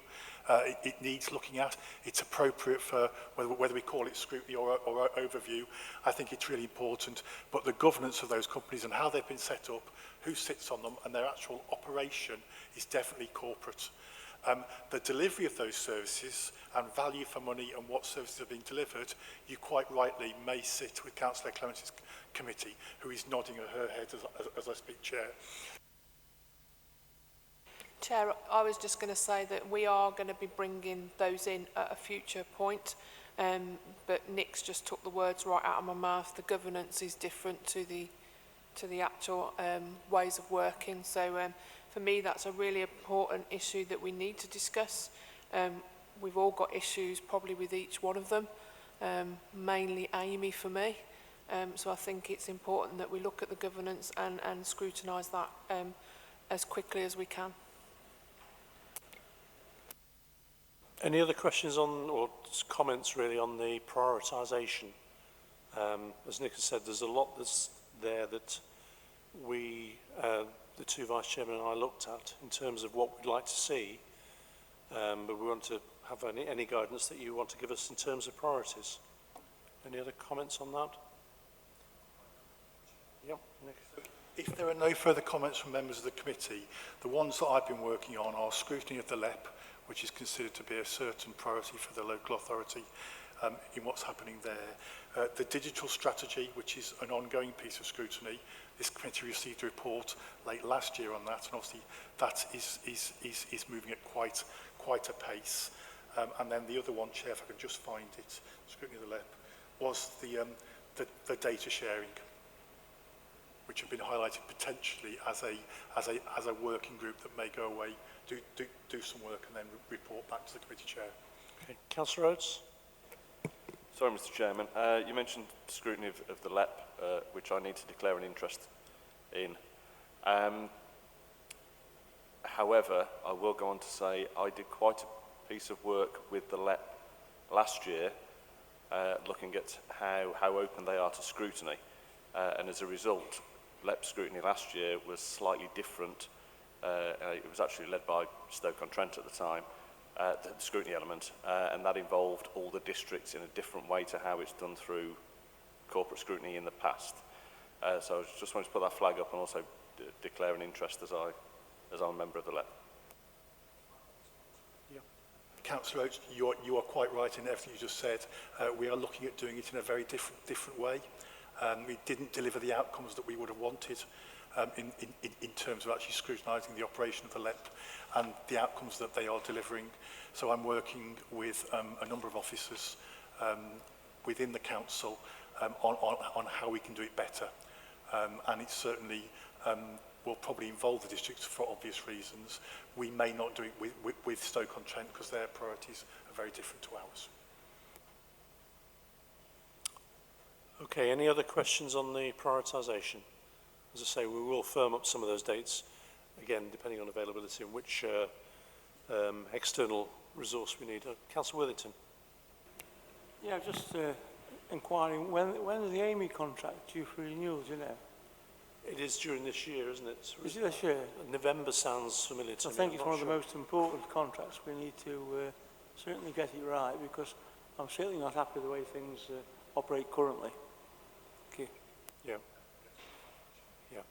It needs looking at. It's appropriate for whether we call it scrutiny or overview. I think it's really important. But the governance of those companies and how they've been set up, who sits on them, and their actual operation is definitely corporate. The delivery of those services and value for money and what services are being delivered, you quite rightly may sit with Councillor Clemence's committee, who is nodding her head as I speak, Chair. Chair, I was just going to say that we are going to be bringing those in at a future point, but Nick's just took the words right out of my mouth. The governance is different to the actual ways of working. So for me, that's a really important issue that we need to discuss. We've all got issues probably with each one of them, mainly Amy for me. So I think it's important that we look at the governance and scrutinise that as quickly as we can. Any other questions on, or comments really on the prioritisation? As Nick has said, there's a lot that's there that we, the two Vice Chairmen and I looked at in terms of what we'd like to see, but we want to have any guidance that you want to give us in terms of priorities. Any other comments on that? Yep, Nick. If there are no further comments from members of the committee, the ones that I've been working on are scrutiny of the LEP, which is considered to be a certain priority for the local authority, in what's happening there. The digital strategy, which is an ongoing piece of scrutiny, this committee received a report late last year on that, and obviously that is moving at quite a pace. And then the other one, Chair, if I could just find it, scrutiny of the LEP, was the data sharing, which have been highlighted potentially as a working group that may go away, do some work and then report back to the committee chair. Okay. Councillor Oates. Sorry, Mr. Chairman. You mentioned scrutiny of the LEP, which I need to declare an interest in. However, I will go on to say I did quite a piece of work with the LEP last year, looking at how open they are to scrutiny. And as a result, LEP scrutiny last year was slightly different. It was actually led by Stoke-on-Trent at the time, the scrutiny element, and that involved all the districts in a different way to how it's done through corporate scrutiny in the past. So I just wanted to put that flag up and also declare an interest as I'm a member of the LEP. Councillor Oates, you are quite right in everything you just said. We are looking at doing it in a very different way. We didn't deliver the outcomes that we would have wanted in terms of actually scrutinising the operation of the LEP and the outcomes that they are delivering. So I'm working with a number of officers within the council on how we can do it better. And it certainly will probably involve the districts for obvious reasons. We may not do it with Stoke-on-Trent because their priorities are very different to ours. Okay, any other questions on the prioritisation? As I say, we will firm up some of those dates, again, depending on availability and which external resource we need. Councillor Worthington. Yeah, just inquiring, when is the Amy contract due for renewal, do you know? It is during this year, isn't it? Is it this year? November sounds familiar to me. I think it's one of the most important contracts. We need to certainly get it right, because I'm certainly not happy with the way things operate currently. Thank you. Yeah. Yeah.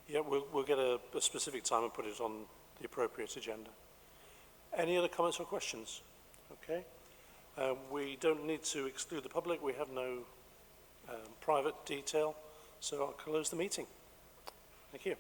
Yeah, we'll get a specific time and put it on the appropriate agenda. Any other comments or questions? Okay. We don't need to exclude the public. We have no private detail. So I'll close the meeting. Thank you.